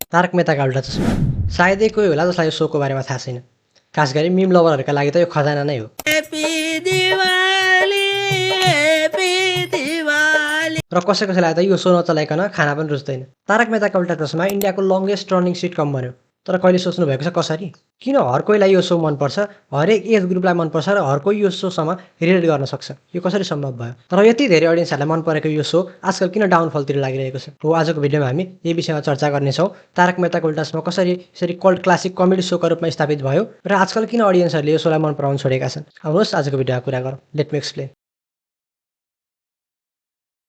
तारक मेहताका उल्टा चस्मा। सायदै कोही होला जसलाई यो सोको बारेमा थाहा छैन। खास गरी मिम लभरहरूका लागि त यो खजाना नै हो। र कसैलाई त यो सो नचलाइकन खाना पनि रुच्दैन। तारक मेहताका उल्टा चस्मा इन्डियाको लङ्गेस्ट रनिङ सिटकम बन्यो। तर कहिले सोच्नु भएको छ कसरी? किन हर कोहीलाई यो सो मनपर्छ, हरेक एज ग्रुपलाई मनपर्छ र हर कोही यो सोसँग रिलेट गर्न सक्छ? यो कसरी सम्भव भयो? तर यति धेरै अडियन्सहरूलाई मन परेको यो सो आजकल किन डाउनफलतिर लागिरहेको छ? हो, आजको भिडियोमा हामी यही विषयमा चर्चा गर्नेछौँ। तारक मेहताका उल्टा चस्मा कसरी यसरी कल्ट क्लासिक कमेडी सोका रूपमा स्थापित भयो र आजकल किन अडियन्सहरूले यो सोलाई मन पराउन छोडेका छन्? आउनुहोस् आजको भिडियोमा कुरा गरौँ। Let me explain.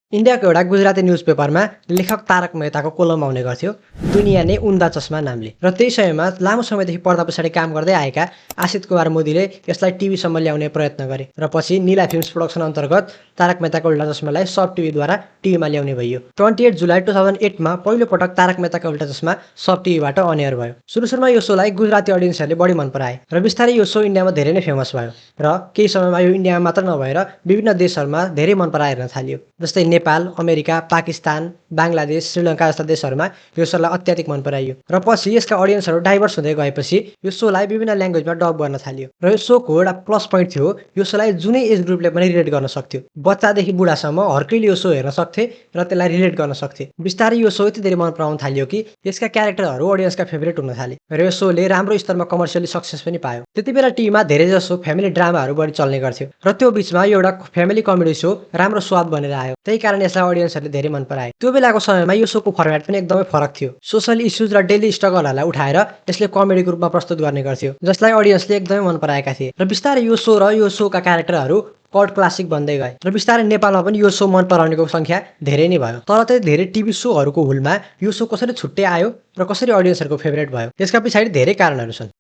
इन्डियाको एउटा गुजराती न्युज पेपरमा लेखक तारक मेहताको कोलम आउने गर्थ्यो, दुनियाँ नै उन्दा चस्मा नामले। र त्यही समयमा लामो समयदेखि पर्दा पछाडि काम गर्दै आएका आशित कुमार मोदीले यसलाई टिभीसम्म ल्याउने प्रयत्न गरे र पछि नीला फिल्म्स प्रोडक्सन अन्तर्गत तारक मेहताको उल्टा चस्मालाई सब टिभीद्वारा टिभीमा ल्याउने भयो। 28 जुलाई 2008 पहिलो पटक तारक मेहताको उल्टा चस्मा सब टिभीबाट अनएयर भयो। सुरुमा यो सोलाई गुजराती अडियन्सहरूले बढी मन पराए र बिस्तारै यो सो इन्डियामा धेरै नै फेमस भयो र केही समयमा यो इन्डियामा मात्र नभएर विभिन्न देशहरूमा धेरै मन पराएर हेर्न थालियो। जस्तै नेपाल, अमेरिका, पाकिस्तान, बङ्गलादेश, श्रीलङ्का जस्ता देशहरूमा यो सोलाई अत्याधिक मन पराइयो र पछि यसका अडियन्सहरू डाइभर्स हुँदै गएपछि यो सोलाई विभिन्न ल्याङ्ग्वेजमा डब गर्न थालियो। र यो सोको एउटा प्लस पोइन्ट थियो, यो सोलाई जुनै एज ग्रुपले पनि रिलेट गर्न सक्थ्यो। बच्चादेखि बुढासम्म हर्कैले यो सो हेर्न सक्थे र त्यसलाई रिलेट गर्न सक्थे। बिस्तारै यो सो यति धेरै मन पराउन थालियो कि यसका क्यारेक्टरहरू अडियन्सका फेभरेट हुन थाले र यो सोले राम्रो स्तरमा कमर्सियली सक्सेस पनि पायो। त्यति बेला टिभीमा धेरैजसो फ्यामिली ड्रामाहरू बढी चल्ने गर्थ्यो र त्यो बिचमा यो एउटा फ्यामिली कमेडी सो राम्रो स्वाद बनेर आयो। त्यही कारण यसलाई अडियन्सहरूले धेरै मन पराए। त्यो बेलाको समयमा यो सोको फर्मेट पनि एकदमै फरक थियो। सोसल इस्युज र डेली स्ट्रगलहरूलाई उठाएर यसले कमेडीको रूपमा प्रस्तुत गर्ने गर्थ्यो, जसलाई अडियन्सले एकदमै मन पराएका थिए। र बिस्तारै यो सो र यो सोका क्यारेक्टरहरू कल्ट क्लासिक बन्दै गए र बिस्तारै नेपालमा पनि यो सो मन पराउनेको सङ्ख्या धेरै नै भयो। तर त्यही धेरै टिभी सोहरूको हुलमा यो सो कसरी छुट्टै आयो र कसरी अडियन्सहरूको फेभरेट भयो, त्यसका पछाडि धेरै कारणहरू छन्।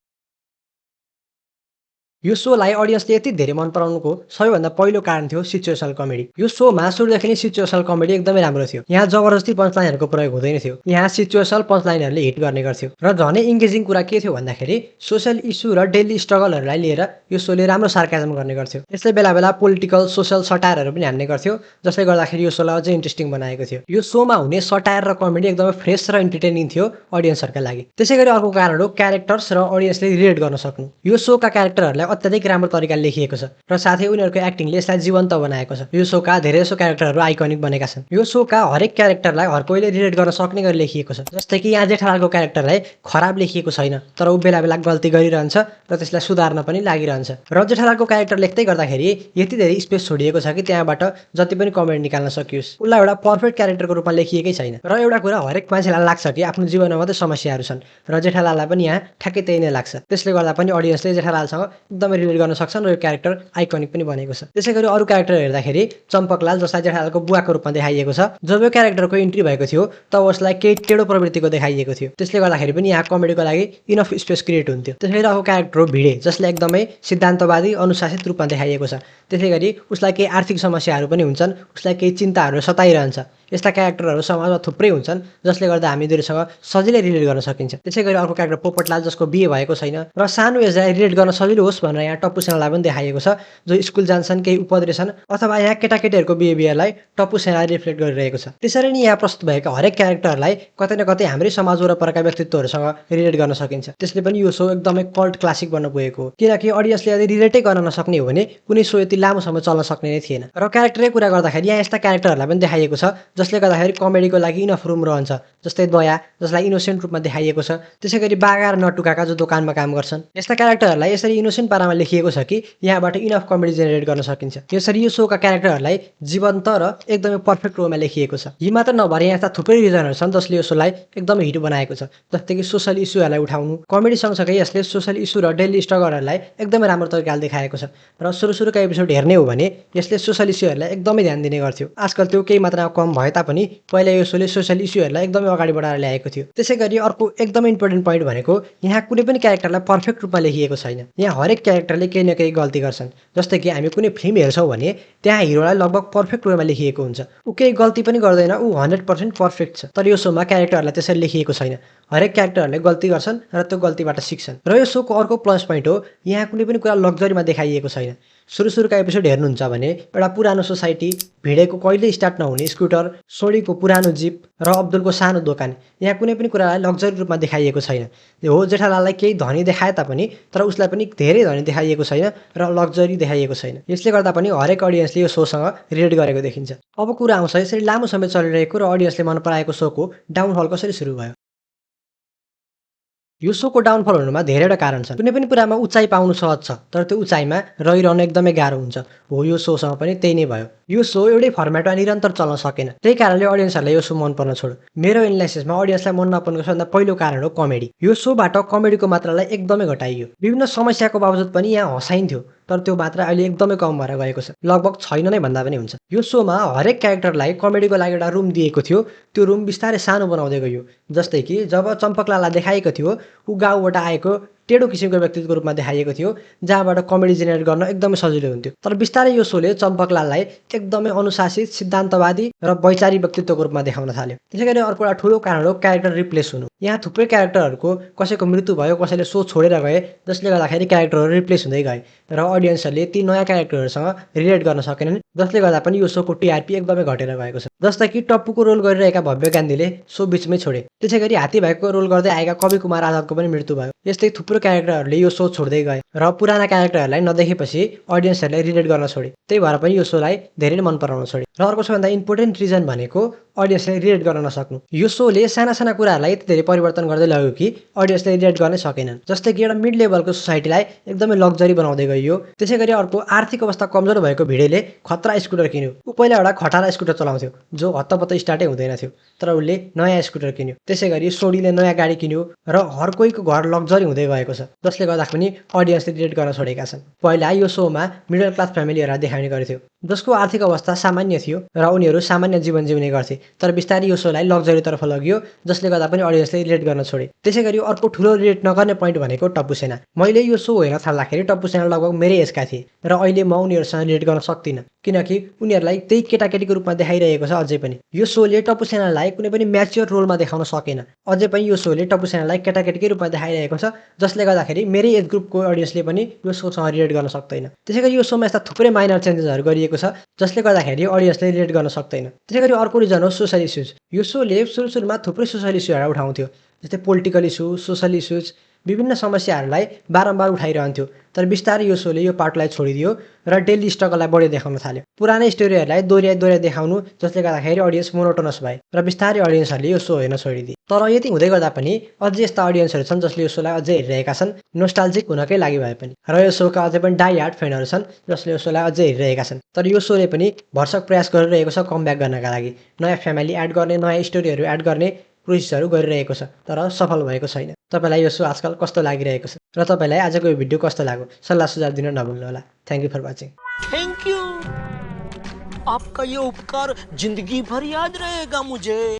यो सोलाई अडियन्सले यति धेरै मन पराउनुको सबैभन्दा पहिलो कारण थियो सिचुएसनल कमेडी। यो सोमा सुरुदेखि नै सिचुएसनल कमेडी एकदमै राम्रो थियो। यहाँ जबरजस्ती पञ्चलाइनहरूको प्रयोग हुँदैन थियो। यहाँ सिचुएसनल पञ्चलाइनहरूले हिट गर्ने गर्थ्यो र झनै इङ्गेजिङ कुरा के थियो भन्दाखेरि सोसल इस्यु र डेली स्ट्रगलहरूलाई लिएर यो सोले राम्रो सार्काजम गर्ने गर्थ्यो। यसले बेला बेला पोलिटिकल सोसल सटायरहरू पनि हान्ने गर्थ्यो, जसले गर्दाखेरि यो सोलाई अझै इन्ट्रेस्टिङ बनाएको थियो। यो सोमा हुने सटायर र कमेडी एकदमै फ्रेस र इन्टरटेनिङ थियो अडियन्सहरूका लागि। त्यसै गरी अर्को कारण हो क्यारेक्टर्स र अडियन्सले रिलेट गर्न सक्नु। यो सोका क्यारेक्टरहरूलाई अत्याधिक राम्रो तरिकाले लेखिएको छ र साथै उनीहरूको एक्टिङले यसलाई जीवन्त बनाएको छ। यो सोका धेरैजसो क्यारेक्टरहरू आइकनिक बनेका छन्। यो सोका हरेक क्यारेक्टरलाई हर कोहीले रिलेट गर्न सक्ने गरी लेखिएको छ। जस्तै कि यहाँ जेठालालको क्यारेक्टरलाई खराब लेखिएको छैन, तर ऊ बेला बेला गल्ती गरिरहन्छ र त्यसलाई सुधार्न पनि लागिरहन्छ। र जेठालालको क्यारेक्टर लेख्दै गर्दाखेरि यति धेरै स्पेस छोडिएको छ कि त्यहाँबाट जति पनि कमेडी निकाल्न सकियोस्। उसलाई एउटा पर्फेक्ट क्यारेक्टरको रूपमा लेखिएकै छैन। र एउटा कुरा हरेक मान्छेलाई लाग्छ कि आफ्नो जीवनमा मात्रै समस्याहरू छन् र जेठालाललाई पनि यहाँ ठ्याक्कै त्यही नै लाग्छ। त्यसले गर्दा पनि अडियन्सले जेठालालसँग एकदमै रिलेट गर्न सक्छन् र यो क्यारेक्टर आइकनिक पनि बनेको छ। त्यसै गरी अरू क्यारेक्टर हेर्दाखेरि चम्पकलाल, जसलाई जेठालालको बुवाको रूपमा देखाइएको छ, जब यो क्यारेक्टरको इन्ट्री भएको थियो तब उसलाई केही टेढो प्रवृत्तिको देखाइएको थियो। त्यसले गर्दाखेरि पनि यहाँ कमेडीको लागि इनफ स्पेस क्रिएट हुन्थ्यो। त्यसै गरी अर्को क्यारेक्टर हो भिडे, जसले एकदमै सिद्धान्तवादी अनुशासित रूपमा देखाइएको छ। त्यसै गरी उसलाई केही आर्थिक समस्याहरू पनि हुन्छन्, उसलाई केही चिन्ताहरू सताइरहन्छ। यस्ता क्यारेक्टरहरू समाजमा थुप्रै हुन्छन्, जसले गर्दा हामी दुवैसँग सजिलै रिलेट गर्न सकिन्छ। त्यसै गरी अर्को क्यारेक्टर पोपटलाल, जसको बिहे भएको छैन र सानो एजलाई रिलेट गर्न सजिलो होस् भनेर यहाँ टप्पु सेनालाई पनि देखाइएको छ, जो स्कुल जान्छन्, केही उपद्रेछन्, अथवा यहाँ केटाकेटीहरूको बिहेभियरलाई टप्पु सेनाले रिफ्लेक्ट गरिरहेको छ। त्यसरी नै यहाँ प्रस्तुत भएका हरेक क्यारेक्टरलाई कतै न कतै हाम्रै समाज वरपरका व्यक्तित्वहरूसँग रिलेट गर्न सकिन्छ। त्यसले पनि यो सो एकदमै कल्ट क्लासिक बन्न पुगेको हो, किनकि अडियन्सले यदि रिलेटै गर्न नसक्ने हो भने कुनै सो यति लामो समय चल्न सक्ने नै थिएन। र क्यारेक्टरै कुरा गर्दाखेरि यहाँ यस्ता क्यारेक्टरहरूलाई पनि देखाइएको छ जसले गर्दाखेरि कमेडीको लागि इनफ रुम रहन्छ। जस्तै दया, जसलाई इनोसेन्ट रूपमा देखाइएको छ। त्यसै गरी बागा र नटुकाका, जो दोकानमा काम गर्छन्। यस्ता क्यारेक्टरहरूलाई यसरी इनोसेन्ट पारामा लेखिएको छ कि यहाँबाट इनफ कमेडी जेनेरेट गर्न सकिन्छ। यसरी यो सोका क्यारेक्टरहरूलाई जीवन्त र एकदमै पर्फेक्ट रोमा लेखिएको छ। यी मात्र नभएर यहाँ थुप्रै रिजनहरू छन् जसले यो सोलाई एकदमै हिट बनाएको छ। जस्तै कि सोसल इस्युहरूलाई उठाउनु, कमेडी सँगसँगै यसले सोसल इस्यु र डेली स्ट्रगलहरूलाई एकदमै राम्रो तरिकाले देखाएको छ। र सुरुका एपिसोड हेर्ने हो भने यसले सोसल इस्युहरूलाई एकदमै ध्यान दिने गर्थ्यो। आजकल त्यो केही मात्रामा कम भए तापनि पहिला यो सोले सोसल इस्युहरूलाई एकदमै अगाडि बढाएर ल्याएको थियो। त्यसै गरी अर्को एकदमै इम्पोर्टेन्ट पोइन्ट भनेको यहाँ कुनै पनि क्यारेक्टरलाई पर्फेक्ट रूपमा लेखिएको छैन। यहाँ हरेक क्यारेक्टरले केही न केही गल्ती गर्छन्। जस्तै कि हामी कुनै फिल्म हेर्छौँ भने त्यहाँ हिरोलाई लगभग पर्फेक्ट वेमा लेखिएको हुन्छ। ऊ केही गल्ती पनि गर्दैन, ऊ 100% पर्फेक्ट छ। तर यो सोमा क्यारेक्टरहरूलाई त्यसरी लेखिएको छैन। हरेक क्यारेक्टरहरूले गल्ती गर्छन् र त्यो गल्तीबाट सिक्छन्। र यो सोको अर्को प्लस पोइन्ट हो, यहाँ कुनै पनि कुरा लग्जरीमा देखाइएको छैन। सुरुका एपिसोड हेर्नुहुन्छ भने एउटा पुरानो सोसाइटी, भिडेको कहिल्यै स्टार्ट नहुने स्कुटर, सोडीको पुरानो जिप र अब्दुलको सानो दोकान। यहाँ कुनै पनि कुरालाई लग्जरी रूपमा देखाइएको छैन। हो, जेठालाललाई केही धनी देखाए तापनि तर उसलाई पनि धेरै धनी देखाइएको छैन र लग्जरी देखाइएको छैन। यसले गर्दा पनि हरेक अडियन्सले यो सोसँग रिलेट गरेको देखिन्छ। अब कुरा आउँछ यसरी लामो समय चलिरहेको र अडियन्सले मन पराएको सोको डाउनफल कसरी सुरु भयो। यो सोको डाउनफल हुनुमा धेरैवटा कारण छन्। कुनै पनि कुरामा उचाइ पाउनु सहज छ, तर त्यो उचाइमा रहिरहनु एकदमै गाह्रो हुन्छ। हो, यो सोसँग पनि त्यही नै भयो। यो सो एउटै फर्मेटमा निरन्तर चल्न सकेन। त्यही कारणले अडियन्सहरूलाई यो सो मन पर्न छोड्यो। मेरो एनालाइसिसमा अडियन्सलाई मन नपर्नुको सबभन्दा पहिलो कारण हो कमेडी। यो सोबाट कमेडीको मात्रालाई एकदमै घटाइयो। विभिन्न समस्याको बावजुद पनि यहाँ हँसाइन्थ्यो, तर त्यो मात्रा अहिले एकदमै कम भएर गएको छ। लगभग छैन नै भन्दा पनि हुन्छ। यो सोमा हरेक क्यारेक्टरलाई कमेडीको लागि एउटा रुम दिएको थियो। त्यो रुम बिस्तारै सानो बनाउँदै गयो। जस्तै कि जब चम्पकलाललाई देखाएको थियो, ऊ गाउँबाट आएको टेढो किसिमको व्यक्तित्वको रूपमा देखाइएको थियो, जहाँबाट कमेडी जेनेरेट गर्न एकदमै सजिलो हुन्थ्यो। तर बिस्तारै यो सोले चम्पकलाललाई एकदमै अनुशासित, सिद्धान्तवादी र वैचारिक व्यक्तित्वको रूपमा देखाउन थाल्यो। त्यसैगरी अर्को एउटा ठुलो कारण हो क्यारेक्टर रिप्लेस हुनु। यहाँ थुप्रै क्यारेक्टरहरूको कसैको मृत्यु भयो, कसैले सो छोडेर गए, जसले गर्दाखेरि क्यारेक्टरहरू रिप्लेस हुँदै गए र अडियन्सहरूले ती नयाँ क्यारेक्टरहरूसँग रिलेट गर्न सकेनन्, जसले गर्दा पनि यो सोको टिआरपी एकदमै घटेर गएको छ। जस्तै कि टप्पुको रोल गरिरहेका भव्य गान्धीले सो बिचमै छोडे। त्यसैगरी हात्तीभाइको रोल गर्दै आएका कवि कुमार आजादको पनि मृत्यु भयो। यस्तै थुप्रो क्यारेक्टरहरूले यो सो छोड्दै गए र पुराना क्यारेक्टरहरूलाई नदेखेपछि अडियन्सहरूले रिलेट गर्न छोडे। त्यही भएर पनि यो सोलाई धेरैले मन पराउन छोडे। र अर्को सबभन्दा इम्पोर्टेन्ट रिजन भनेको अडियन्सले रिलेट गर्न नसक्नु। यो सोले साना साना कुराहरूलाई यति धेरै परिवर्तन गर्दै लग्यो कि अडियन्सले रिलेट गर्नै सकेनन्। जस्तै कि एउटा मिड लेभलको सोसाइटीलाई एकदमै लग्जरी बनाउँदै गइयो। त्यसैगरी अर्को आर्थिक अवस्था कमजोर भएको भिडेले खतरा स्कुटर किन्यो। ऊ पहिला एउटा खटारा स्कुटर चलाउँथ्यो जो हत्तपत्त स्टार्टै हुँदैन थियो, तर उसले नयाँ स्कुटर किन्यो। त्यसैगरी सोडीले नयाँ गाडी किन्यो र हर कोहीको घर लग्जरी हुँदै गएको छ, जसले गर्दा पनि अडियन्सले रिलेट गर्न छोडेका छन्। पहिला यो सोमा मिडल क्लास फ्यामिलीहरूलाई देखाइने गर्थ्यो, जसको आर्थिक अवस्था सामान्य थियो र उनीहरू सामान्य जीवन जिउने गर्थे। तर बिस्तारै यो सोलाई लग्जरीतर्फ लग्यो, जसले गर्दा पनि अडियन्सले रिलेट गर्न छोडे। त्यसैगरी अर्को ठुलो रिलेट नगर्ने पोइन्ट भनेको टप्पु सेना। मैले यो सो हेर्न थाल्दाखेरि टप्पु सेना लगभग मेरै एजका थिए र अहिले म उनीहरूसँग रिलेट गर्न सक्दिनँ, किनकि उनीहरूलाई त्यही केटाकेटीको रूपमा देखाइरहेको छ। अझै पनि यो सोले टप्पु सेनालाई कुनै पनि म्याच्योर रोलमा देखाउन सकेन। अझै पनि यो सोले टप्पु सेनालाई केटाकेटीकै रूपमा देखाइरहेको छ, जसले गर्दाखेरि मेरै एज ग्रुपको अडियन्सले पनि यो सोसँग रिलेट गर्न सक्दैन। त्यसैगरी यो सोमा यस्ता थुप्रै माइनर चेन्जेसहरू गरिएको छ, जसले गर्दाखेरि अडियन्सले रिलेट गर्न सक्दैन। त्यसैगरी अर्को रिजन हो सोसल इस्युज। यो सोले सुरुमा थुप्रै सोसल इस्युहरू उठाउँथ्यो, जस्तै पोलिटिकल इस्यु, सोसल इस्युज, विभिन्न समस्याहरूलाई बारम्बार उठाइरहन्थ्यो। तर बिस्तारै यो सोले यो पार्टलाई छोडिदियो र डेली स्ट्रगललाई बढी देखाउन थाल्यो। पुरानै स्टोरीहरूलाई दोहोऱ्याइ देखाउनु, जसले गर्दाखेरि अडियन्स मोनोटोनस भए र बिस्तारै अडियन्सहरूले यो सो हेर्न छोडिदिए। तर यति हुँदै गर्दा पनि अझै यस्ता अडियन्सहरू छन् जसले यो सोलाई अझै हेरिरहेका छन्, नोस्टाल्जिक हुनकै लागि भए पनि। र यो सोका अझै पनि डाई हार्ड फ्यानहरू छन् जसले यो सोलाई अझै हेरिरहेका छन्। तर यो सोले पनि भरसक प्रयास गरिरहेको छ कमब्याक गर्नका लागि, नयाँ फ्यामिली एड गर्ने, नयाँ स्टोरीहरू एड गर्ने कोसिसहरू गरिरहेको छ, तर सफल भएको छैन। तपाईँलाई यो सो आजकल कस्तो लागिरहेको छ र तपाईँलाई आजको यो भिडियो कस्तो लाग्यो, सल्लाह सुझाव दिन नभुल्नुहोला। Thank you for watching. Thank you. आपका ये उपकार जिंदगी भर याद रहेगा मुझे।